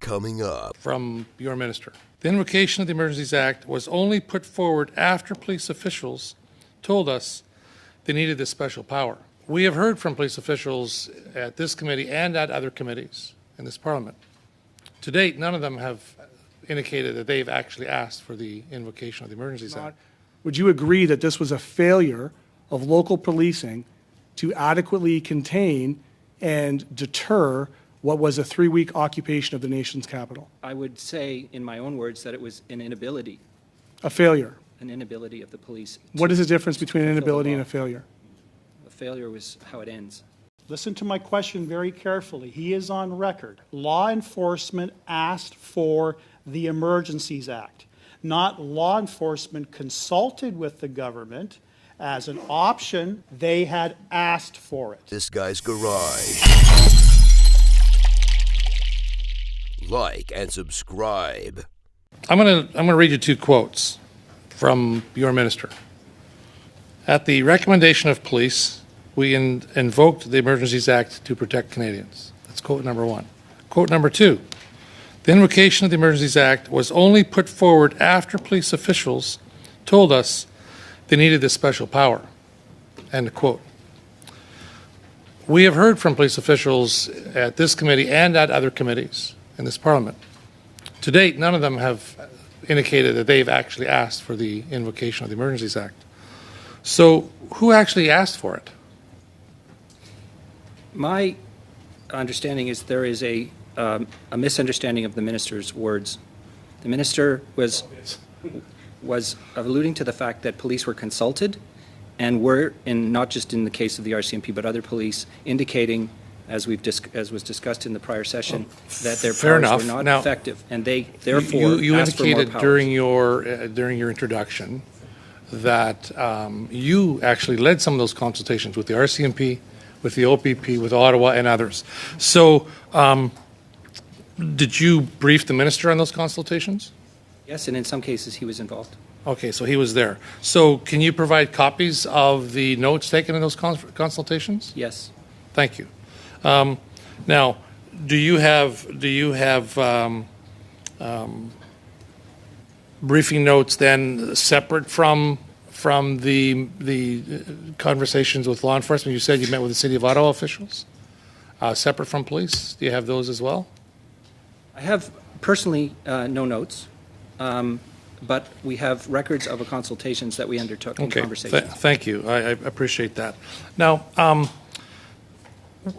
coming up. From your minister. The invocation of the Emergencies Act was only put forward after police officials told us they needed this special power. We have heard from police officials at this committee and at other committees in this Parliament. To date, none of them have indicated that they've actually asked for the invocation of the Emergencies Act. Would you agree that this was a failure of local policing to adequately contain and deter what was a 3-week occupation of the nation's capital? I would say, in my own words, that it was an inability A failure. of the police. What is the difference between an inability and a failure? A failure was how it ends. Listen to my question very carefully. He is on record. Law enforcement asked for the Emergencies Act, not law enforcement consulted with the government as an option. They had asked for it. This guy's garage. Like and subscribe. I'm gonna read you 2 quotes from your minister. At the recommendation of police, we invoked the Emergencies Act to protect Canadians. That's quote number 1. Quote number 2, the invocation of the Emergencies Act was only put forward after police officials told us they needed this special power. End quote. We have heard from police officials at this committee and at other committees in this Parliament. To date, none of them have indicated that they've actually asked for the invocation of the Emergencies Act. So who actually asked for it? My understanding is there is a misunderstanding of the minister's words. The minister was alluding to the fact that police were consulted and were, not just in the case of the RCMP, but other police, indicating, as was discussed in the prior session, that their Fair powers enough. were not Now, effective, and they therefore you asked for more indicated powers. during your introduction that you actually led some of those consultations with the RCMP, with the OPP, with Ottawa, and others. So, did you brief the minister on those consultations? Yes, and in some cases he was involved. Okay, so he was there. So, can you provide copies of the notes taken in those consultations? Yes. Thank you. Now, do you have briefing notes then separate from the conversations with law enforcement? You said you met with the City of Ottawa officials, separate from police. Do you have those as well? I have personally no notes, but we have records of the consultations that we undertook in conversations. Thank you. I appreciate that. Now,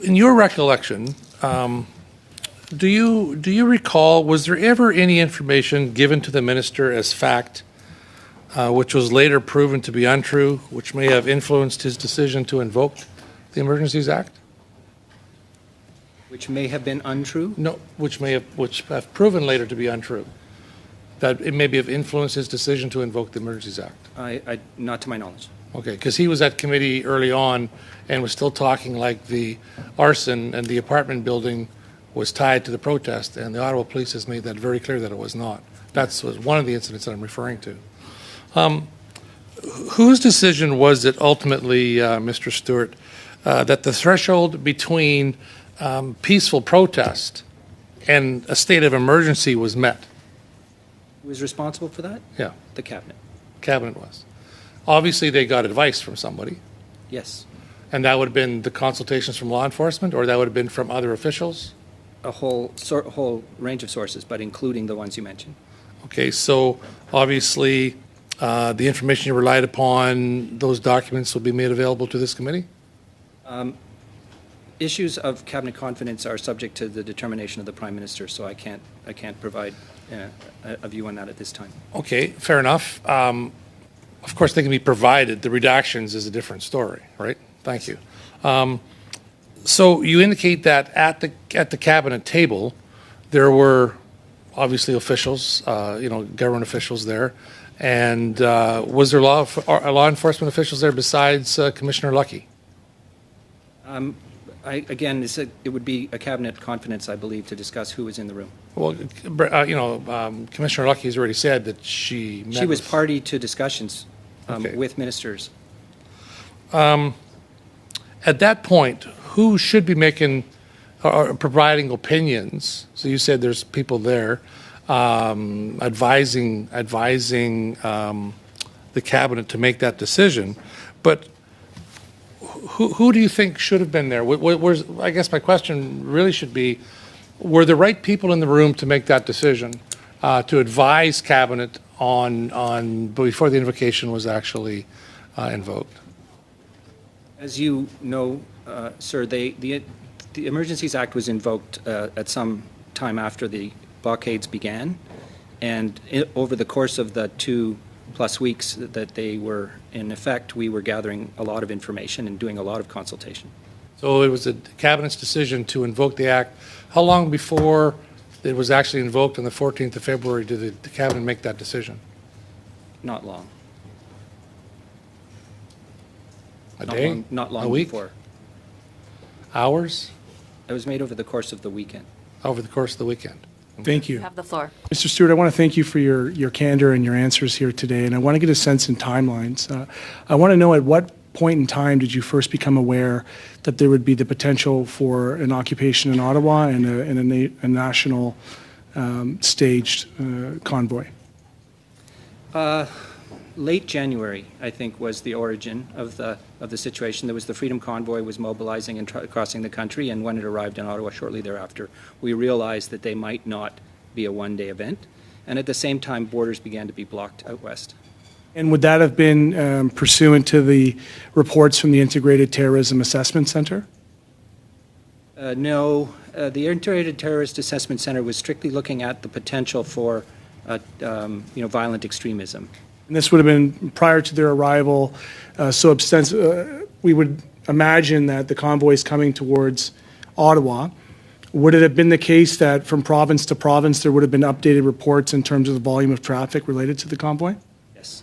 in your recollection, do you recall, was there ever any information given to the minister as fact, which was later proven to be untrue, which may have influenced his decision to invoke the Emergencies Act? Which may have been untrue? No, which have proven later to be untrue. That it maybe have influenced his decision to invoke the Emergencies Act. Not to my knowledge. Okay, because he was at committee early on and was still talking like the arson and the apartment building was tied to the protest, and the Ottawa police has made that very clear that it was not. That was one of the incidents that I'm referring to. Whose decision was it ultimately, Mr. Stewart, that the threshold between peaceful protest and a state of emergency was met? Who was responsible for that? Yeah, The cabinet. cabinet was. Obviously, they got advice from somebody, Yes. and that would have been the consultations from law enforcement, or that would have been from other officials? A whole range of sources, but including the ones you mentioned. Okay, so obviously, the information you relied upon, those documents will be made available to this committee? Issues of cabinet confidence are subject to the determination of the Prime Minister, so I can't provide a view on that at this time. Okay, fair enough. Of course, they can be provided. The redactions is a different story, right? Thank you. So you indicate that at the cabinet table, there were obviously officials, government officials there, and was there law enforcement officials there besides Commissioner Lucky? It would be a cabinet confidence, I believe, to discuss who was in the room. Well, Commissioner Lucky has already said that she met. She was party to discussions Okay. with ministers. At that point, who should be making or providing opinions. So you said there's people there advising the cabinet to make that decision. But who do you think should have been there? I guess my question really should be, were the right people in the room to make that decision, to advise cabinet on before the invocation was actually invoked? As you know, sir, the Emergencies Act was invoked at some time after the blockades began, and over the course of the 2+ weeks that they were in effect, we were gathering a lot of information and doing a lot of consultation. So it was the cabinet's decision to invoke the act. How long before it was actually invoked on the 14th of February did the cabinet make that decision? Not long. A day? Not long a week? before. Hours? It was made over the course of the weekend. Over the course of the weekend. Thank you. You have the floor. Mr. Stewart, I want to thank you for your candor and your answers here today, and I want to get a sense in timelines. I want to know, at what point in time did you first become aware that there would be the potential for an occupation in Ottawa and a national staged convoy? Late January, I think, was the origin of the situation. There was the Freedom Convoy was mobilizing and crossing the country, and when it arrived in Ottawa shortly thereafter, we realized that they might not be a one-day event, and at the same time, borders began to be blocked out west. And would that have been pursuant to the reports from the Integrated Terrorism Assessment Center? No, the Integrated Terrorist Assessment Center was strictly looking at the potential for, violent extremism. And this would have been prior to their arrival, we would imagine that the convoy is coming towards Ottawa. Would it have been the case that from province to province there would have been updated reports in terms of the volume of traffic related to the convoy? Yes.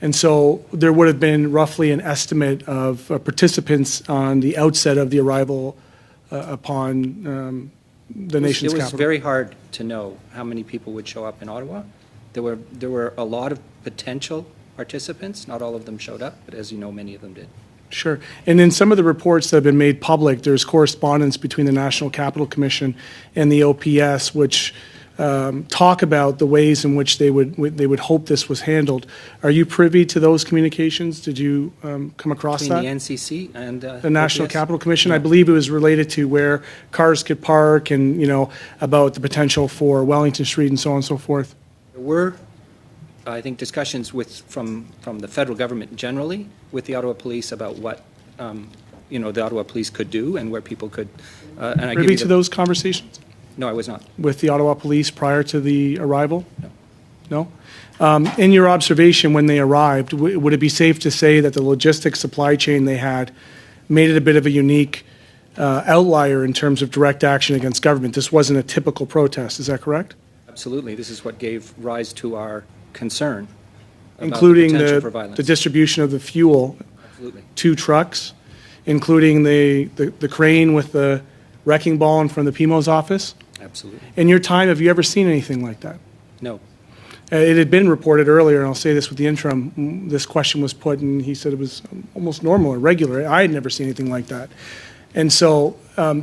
And so there would have been roughly an estimate of participants on the outset of the arrival upon the nation's capital. It was very hard to know how many people would show up in Ottawa. There were a lot of potential participants. Not all of them showed up, but as you know, many of them did. Sure. And in some of the reports that have been made public, there's correspondence between the National Capital Commission and the OPS, which talk about the ways in which they would hope this was handled. Are you privy to those communications? Did you come across Between that? the NCC and The National OPS? Capital Commission, Yeah. I believe it was related to where cars could park and, about the potential for Wellington Street and so on and so forth. There were, I think, discussions from the federal government generally with the Ottawa Police about what, the Ottawa Police could do and where people could. And I give Privy you to the- those conversations No, I was not. with the Ottawa Police prior to the arrival? No? In your observation when they arrived, would it be safe to say that the logistics supply chain they had made it a bit of a unique outlier in terms of direct action against government? This wasn't a typical protest, is that correct? Absolutely. This is what gave rise to our concern about Including the potential for violence. the distribution of the fuel, Absolutely. 2 trucks, including the crane with the wrecking ball in front of the PMO's office? Absolutely. In your time, have you ever seen anything like that? No. It had been reported earlier, and I'll say this with the interim, this question was put, and he said it was almost normal or regular. I had never seen anything like that. And so,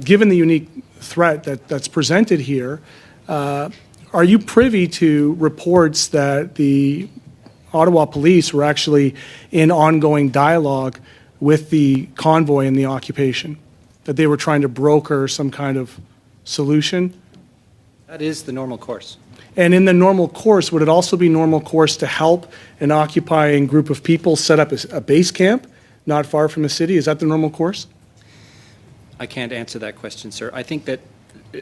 given the unique threat that's presented here, are you privy to reports that the Ottawa Police were actually in ongoing dialogue with the convoy and the occupation, that they were trying to broker some kind of solution? That is the normal course. And in the normal course, would it also be normal course to help an occupying group of people set up a base camp not far from the city? Is that the normal course? I can't answer that question, sir. I think that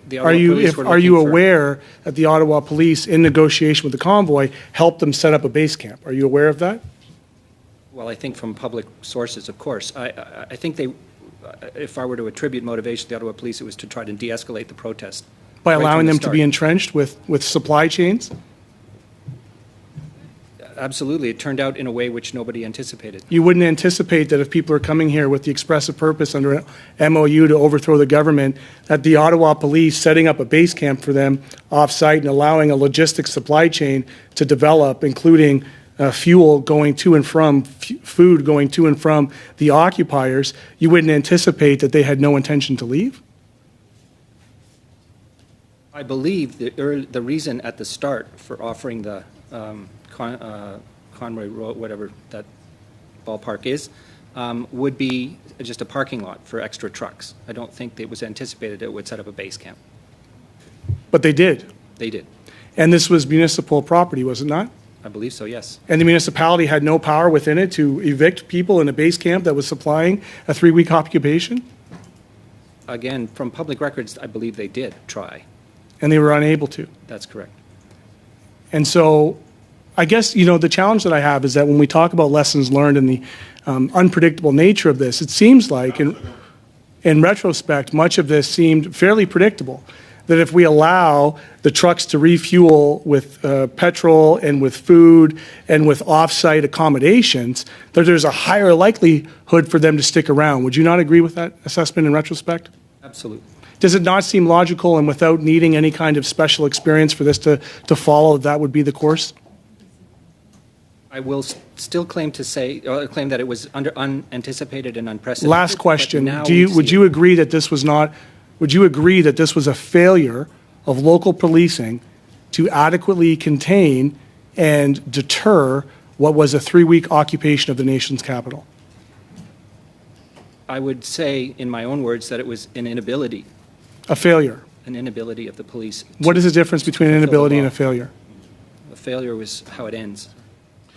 the Are Ottawa you, Police if, were are you looking for- aware that the Ottawa Police, in negotiation with the convoy, helped them set up a base camp? Are you aware of that? Well, I think from public sources, of course. I think they, if I were to attribute motivation to the Ottawa Police, it was to try to de-escalate the protest. By right from allowing the them to be start. entrenched with supply chains? Absolutely. It turned out in a way which nobody anticipated. You wouldn't anticipate that if people are coming here with the expressive purpose under an MOU to overthrow the government, that the Ottawa Police setting up a base camp for them off-site and allowing a logistics supply chain to develop, including fuel going to and from, food going to and from the occupiers, you wouldn't anticipate that they had no intention to leave? I believe the reason at the start for offering the Conway Road, whatever that ballpark is, would be just a parking lot for extra trucks. I don't think it was anticipated it would set up a base camp. But they did. They did. And this was municipal property, was it not? I believe so, yes. And the municipality had no power within it to evict people in a base camp that was supplying a 3-week occupation? Again, from public records, I believe they did try. And they were unable to. That's correct. And so I guess, the challenge that I have is that when we talk about lessons learned and the unpredictable nature of this, it seems like, in retrospect, much of this seemed fairly predictable. That if we allow the trucks to refuel with petrol and with food and with off-site accommodations, that there's a higher likelihood for them to stick around. Would you not agree with that assessment in retrospect? Absolutely. Does it not seem logical and without needing any kind of special experience for this to follow, that would be the course? I will still claim that it was unanticipated and unprecedented. Last question. Would you you agree that this was a failure of local policing to adequately contain and deter what was a 3-week occupation of the nation's capital? I would say, in my own words, that it was an inability A failure. of the police. What is the difference between an fulfill the inability and law. a failure? A failure was how it ends.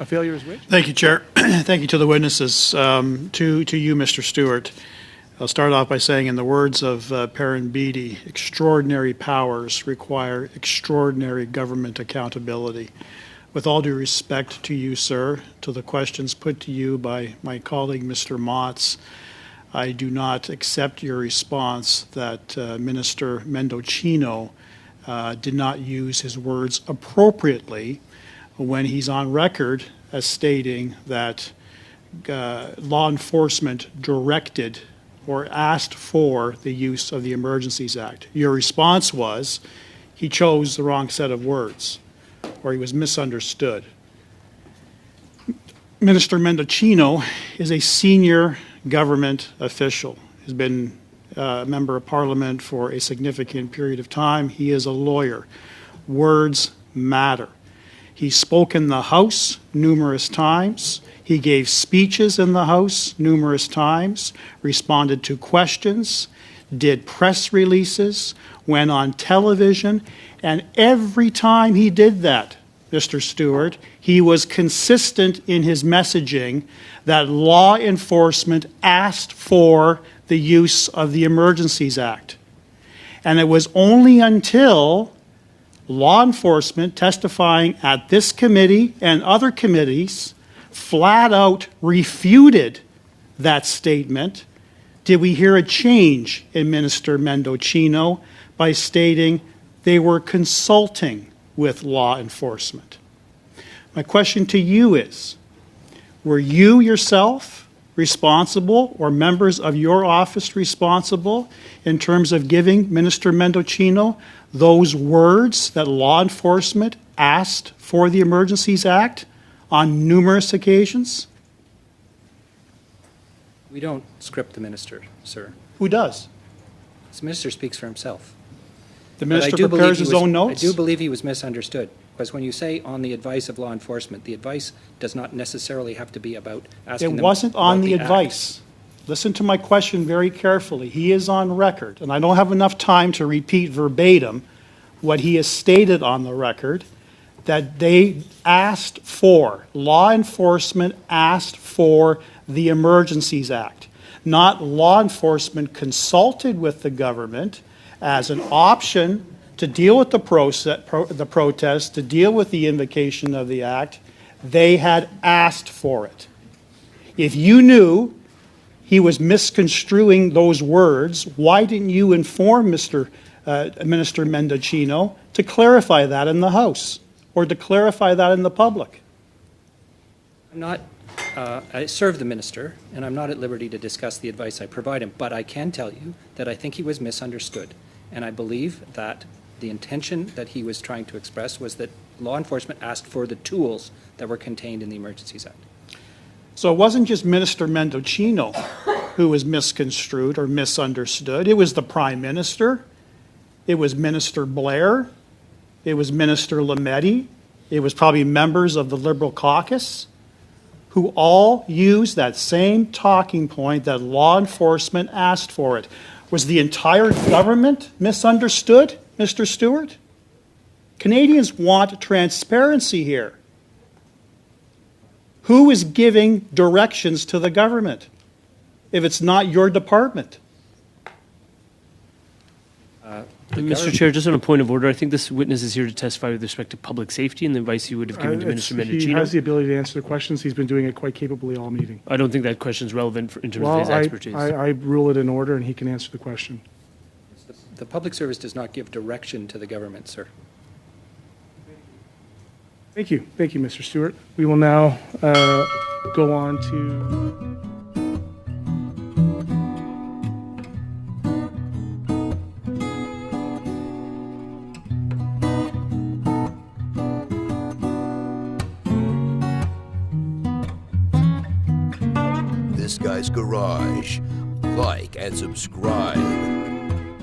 A failure is which? Thank you, Chair. Thank you to the witnesses. To you, Mr. Stewart. I'll start off by saying, in the words of Perrin Beatty, extraordinary powers require extraordinary government accountability. With all due respect to you, sir, to the questions put to you by my colleague, Mr. Motz, I do not accept your response that Minister Mendocino did not use his words appropriately when he's on record as stating that law enforcement directed or asked for the use of the Emergencies Act. Your response was he chose the wrong set of words, or he was misunderstood. Minister Mendocino is a senior government official. He's been a member of Parliament for a significant period of time. He is a lawyer. Words matter. He spoke in the House numerous times. He gave speeches in the House numerous times, responded to questions, did press releases, went on television, and every time he did that, Mr. Stewart, he was consistent in his messaging that law enforcement asked for the use of the Emergencies Act. And it was only until law enforcement testifying at this committee and other committees flat out refuted that statement did we hear a change in Minister Mendocino by stating they were consulting with law enforcement. My question to you is, were you yourself responsible or members of your office responsible in terms of giving Minister Mendocino those words that law enforcement asked for the Emergencies Act on numerous occasions? We don't script the minister, sir. Who does? The minister speaks for himself. The But I minister do believe prepares he his was- own notes? I do believe he was misunderstood, because when you say on the advice of law enforcement, the advice does not necessarily have to be about asking It them wasn't on about the act. advice. Listen to my question very carefully. He is on record, and I don't have enough time to repeat verbatim what he has stated on the record, that they asked for, law enforcement asked for the Emergencies Act. Not law enforcement consulted with the government as an option to deal with the protest, to deal with the invocation of the act. They had asked for it. If you knew he was misconstruing those words, why didn't you inform Minister Mendocino to clarify that in the House or to clarify that in the public? I'm not, I serve the minister, and I'm not at liberty to discuss the advice I provide him, but I can tell you that I think he was misunderstood. And I believe that the intention that he was trying to express was that law enforcement asked for the tools that were contained in the Emergencies Act. So it wasn't just Minister Mendocino who was misconstrued or misunderstood. It was the Prime Minister. It was Minister Blair. It was Minister Lametti. It was probably members of the Liberal caucus who all used that same talking point that law enforcement asked for it. Was the entire government misunderstood, Mr. Stewart? Canadians want transparency here. Who is giving directions to the government if it's not your department? Mr. Chair, just on a point of order, I think this witness is here to testify with respect to public safety and the advice you would have given to Minister He Mendocino. has the ability to answer the questions. He's been doing it quite capably all meeting. I don't think that question is relevant in terms of Well, his expertise. I rule it in order, and he can answer the question. The public service does not give direction to the government, sir. Thank you, Mr. Stewart. We will now go on to. This Guy's Garage. Like and subscribe.